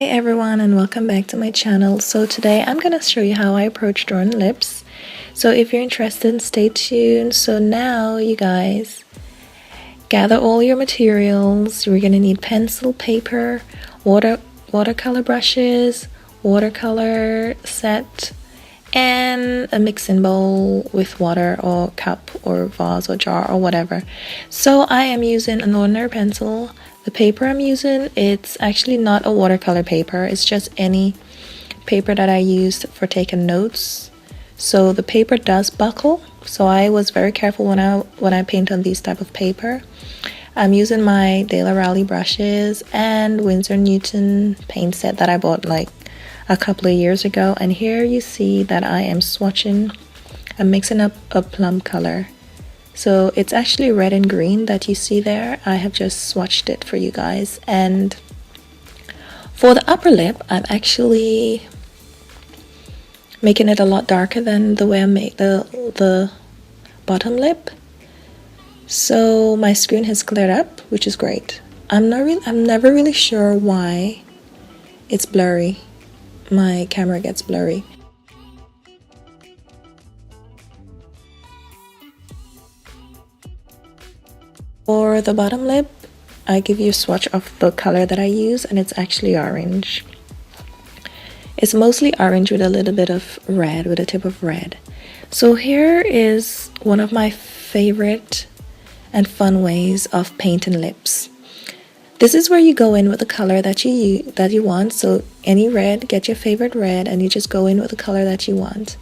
Hey everyone, and welcome back to my channel. So today I'm gonna show you how I approach drawing lips. So if you're interested, stay tuned. So now you guys gather all your materials. We're gonna need pencil, paper, watercolor brushes, watercolor set, and a mixing bowl with water or cup or vase or jar or whatever. So I am using an ordinary pencil. The paper I'm using, it's actually not a watercolor paper, it's just any paper that I used for taking notes. So the paper does buckle, so I was very careful when I paint on these type of paper. I'm using my De La Rowley brushes and Winsor Newton paint set that I bought like a couple of years ago. And here you see that I am swatching, I'm mixing up a plum color. So it's actually red and green that you see there. I have just swatched it for you guys. And for the upper lip, I'm actually making it a lot darker than the way I made the bottom lip. So my screen has cleared up, which is great. I'm never really sure why it's blurry. My camera gets blurry. For the bottom lip, I give you a swatch of the color that I use, and it's actually orange. It's mostly orange with a little bit of red, with a tip of red. So here is one of my favorite and fun ways of painting lips. This is where you go in with the color that you want. So any red, get your favorite red, and you just go in with the color that you want.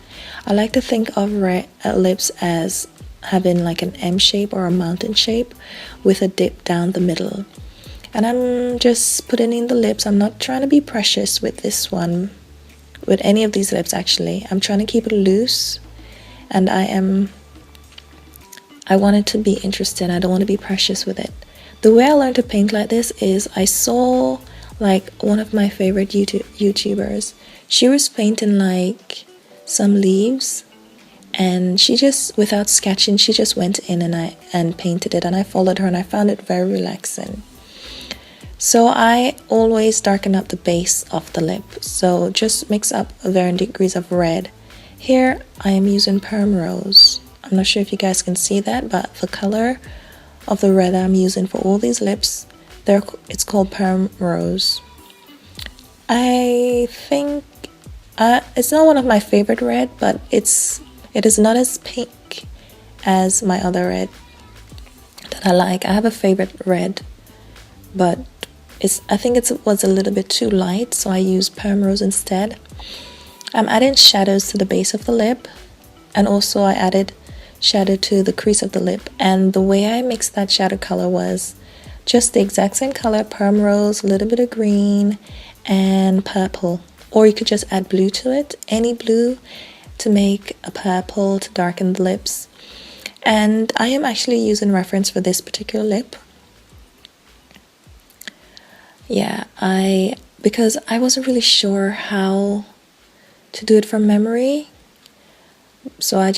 I like to think of lips as having like an M shape or a mountain shape with a dip down the middle. And I'm just putting in the lips. I'm not trying to be precious with this one, with any of these lips actually. I'm trying to keep it loose, and I want it to be interesting. I don't want to be precious with it. The way I learned to paint like this is I saw like one of my favorite YouTubers. She was painting like some leaves, and she just, without sketching, she just went in and painted it, and I followed her and I found it very relaxing. So I always darken up the base of the lip, so just mix up varying degrees of red. Here I am using Perm Rose. I'm not sure if you guys can see that, but the color of the red that I'm using for all these lips, it's called Perm Rose. I think it's not one of my favorite red, but it is not as pink as my other red that I like. I have a favorite red, but I think it was a little bit too light, so I used Perm Rose instead. I'm adding shadows to the base of the lip, and also I added shadow to the crease of the lip. And the way I mixed that shadow color was just the exact same color, Perm Rose, a little bit of green, and purple. Or you could just add blue to it, any blue, to make a purple to darken the lips. And I am actually using reference for this particular lip. Yeah, because I wasn't really sure how to do it from memory, so I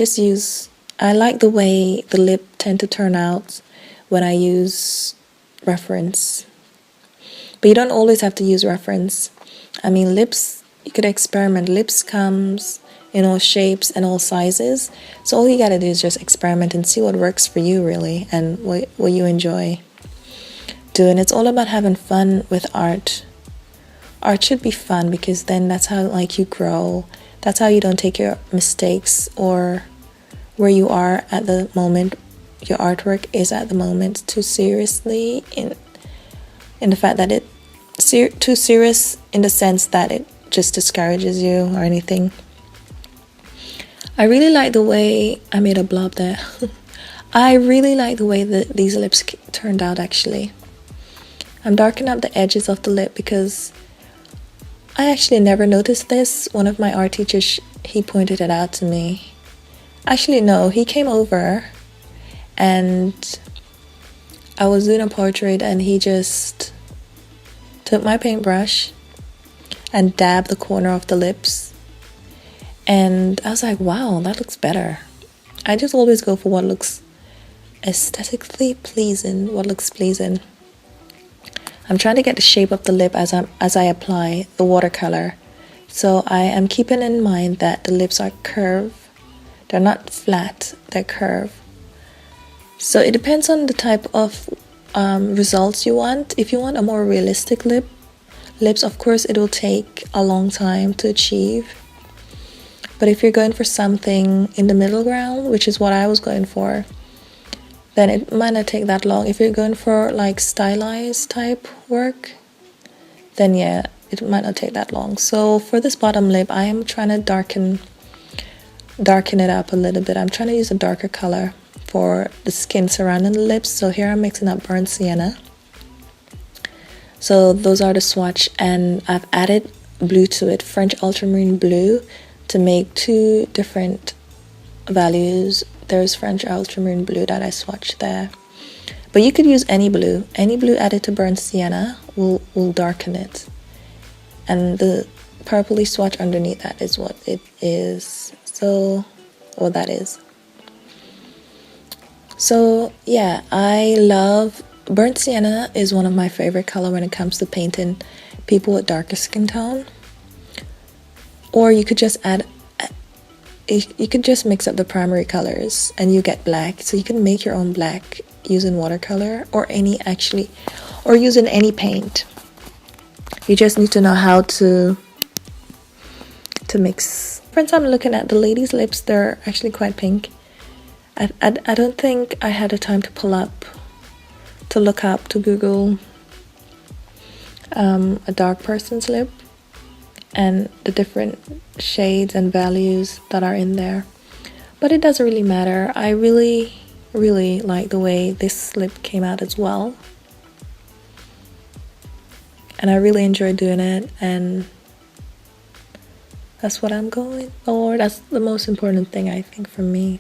like the way the lip tend to turn out when I use reference. But you don't always have to use reference. I mean, lips, you could experiment. Lips comes in all shapes and all sizes, so all you gotta do is just experiment and see what works for you really, and what you enjoy doing. It's all about having fun with art. Art should be fun, because then that's how like you grow. That's how you don't take your mistakes or where you are at the moment, your artwork is at the moment, too seriously, in the fact that too serious in the sense that it just discourages you or anything. I really like the way I made a blob there. I really like the way that these lips turned out actually. I'm darkening up the edges of the lip because I actually never noticed this. One of my art teachers, he pointed it out to me. Actually, no, he came over and I was doing a portrait, and he just took my paintbrush and dabbed the corner of the lips. And I was like, wow, that looks better. I just always go for what looks aesthetically pleasing, what looks pleasing. I'm trying to get the shape of the lip as I apply the watercolor. So I am keeping in mind that the lips are curved. They're not flat, they're curved. So it depends on the type of results you want. If you want a more realistic lips, of course it will take a long time to achieve. But if you're going for something in the middle ground, which is what I was going for, then it might not take that long. If you're going for like stylized type work, then yeah, it might not take that long. So for this bottom lip, I am trying to darken it up a little bit. I'm trying to use a darker color for the skin surrounding the lips. So here I'm mixing up burnt sienna. So those are the swatch, and I've added blue to it, French ultramarine blue, to make two different values. There's French ultramarine blue that I swatched there, but you could use any blue added to burnt sienna will darken it, and the purpley swatch underneath that is what it is. So what that is. So yeah, I love burnt sienna. Is one of my favorite color when it comes to painting people with darker skin tone. Or you could just add, you could just mix up the primary colors and you get black. So you can make your own black using watercolor or using any paint. You just need to know how to mix. Friends, I'm looking at the ladies' lips. They're actually quite pink. I don't think I had the time to Google a dark person's lip and the different shades and values that are in there, but it doesn't really matter. I really like the way this lip came out as well, and I really enjoyed doing it, and that's what I'm going for. That's the most important thing, I think, for me.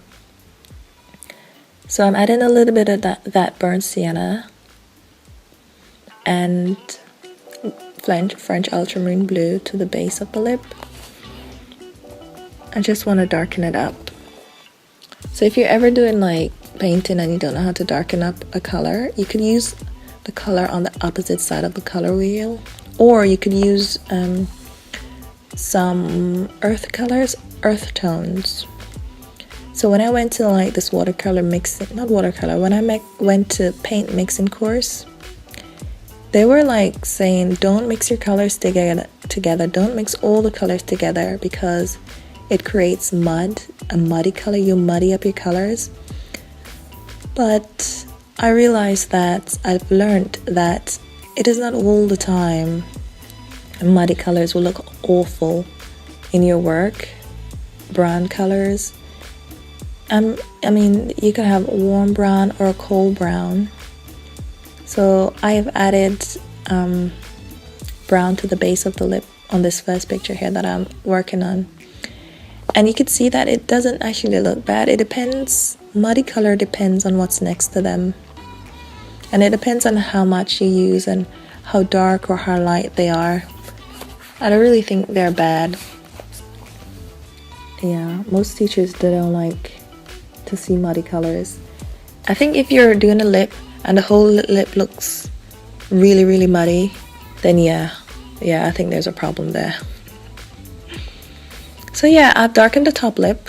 So I'm adding a little bit of that burnt sienna and French ultramarine blue to the base of the lip. I just want to darken it up. So if you're ever doing like painting and you don't know how to darken up a color, you could use the color on the opposite side of the color wheel, or you could use some earth colors, earth tones. So when I went to like this watercolor mixing, not watercolor, when I went to paint mixing course, they were like saying, don't mix your colors together. Don't mix all the colors together because it creates mud, a muddy color. You muddy up your colors. But I realized that I've learned that it is not all the time muddy colors will look awful in your work. Brown colors. I mean, you can have a warm brown or a cold brown. So I have added brown to the base of the lip on this first picture here that I'm working on. And you can see that it doesn't actually look bad. It depends, muddy color depends on what's next to them. And it depends on how much you use and how dark or how light they are. I don't really think they're bad. Yeah, most teachers, they don't like to see muddy colors. I think if you're doing a lip and the whole lip looks really muddy, then yeah, I think there's a problem there. So yeah, I've darkened the top lip,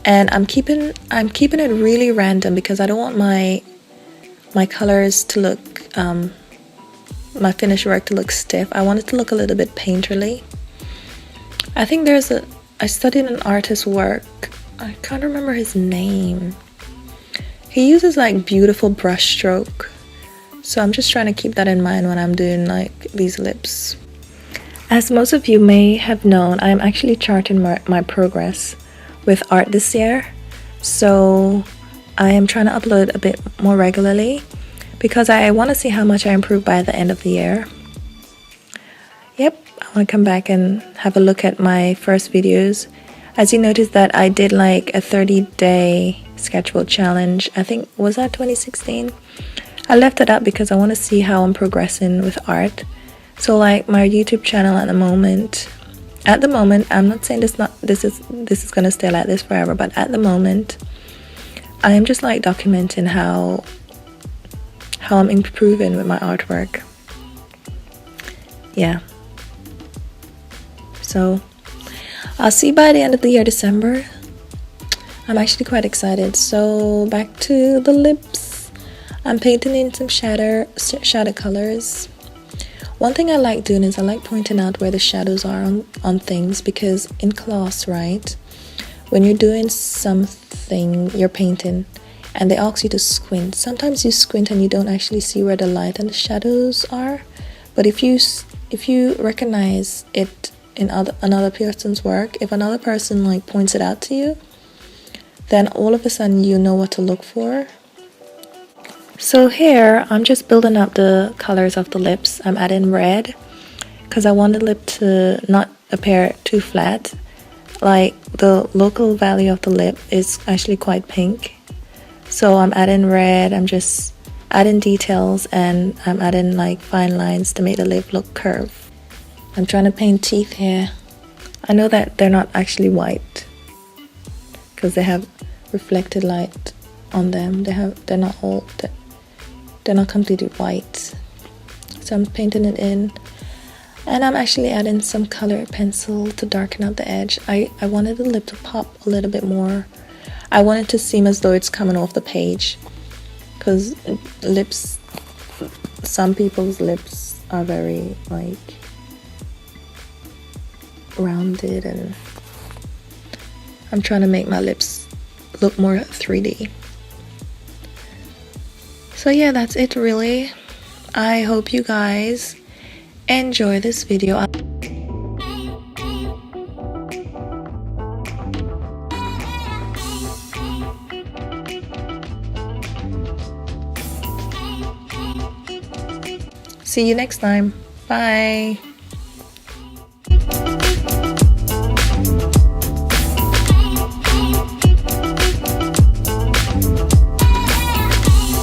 and I'm keeping it really random because I don't want my colors to look, my finished work to look stiff. I want it to look a little bit painterly. I think I studied an artist's work. I can't remember his name. He uses like beautiful brush stroke. So I'm just trying to keep that in mind when I'm doing like these lips. As most of you may have known, I'm actually charting my progress with art this year. So I am trying to upload a bit more regularly because I want to see how much I improve by the end of the year. Yep, I want to come back and have a look at my first videos. As you noticed that I did like a 30-day sketchbook challenge. I think, was that 2016? I left it up because I want to see how I'm progressing with art. So like my YouTube channel at the moment, I'm not saying this is gonna stay like this forever, but at the moment I am just like documenting how I'm improving with my artwork. yeah. So I'll see you by the end of the year, December. I'm actually quite excited. So back to the lips. I'm painting in some shadow colors. One thing I like doing is I like pointing out where the shadows are on things, because in class, right, when you're doing something, you're painting, and they ask you to squint. Sometimes you squint and you don't actually see where the light and the shadows are. But if you recognize it in another person's work, if another person like points it out to you, then all of a sudden you know what to look for. So here I'm just building up the colors of the lips. I'm adding red because I want the lip to not appear too flat. Like the local value of the lip is actually quite pink. So I'm adding red, I'm just adding details, and I'm adding like fine lines to make the lip look curved. I'm trying to paint teeth here. I know that they're not actually white because they have reflected light on them. They're not completely white. So I'm painting it in, and I'm actually adding some colored pencil to darken out the edge. I wanted the lip to pop a little bit more. I want it to seem as though it's coming off the page, because lips, some people's lips are very like rounded, and I'm trying to make my lips look more 3D. So yeah, that's it really. I hope you guys enjoy this video. See you next time. Bye.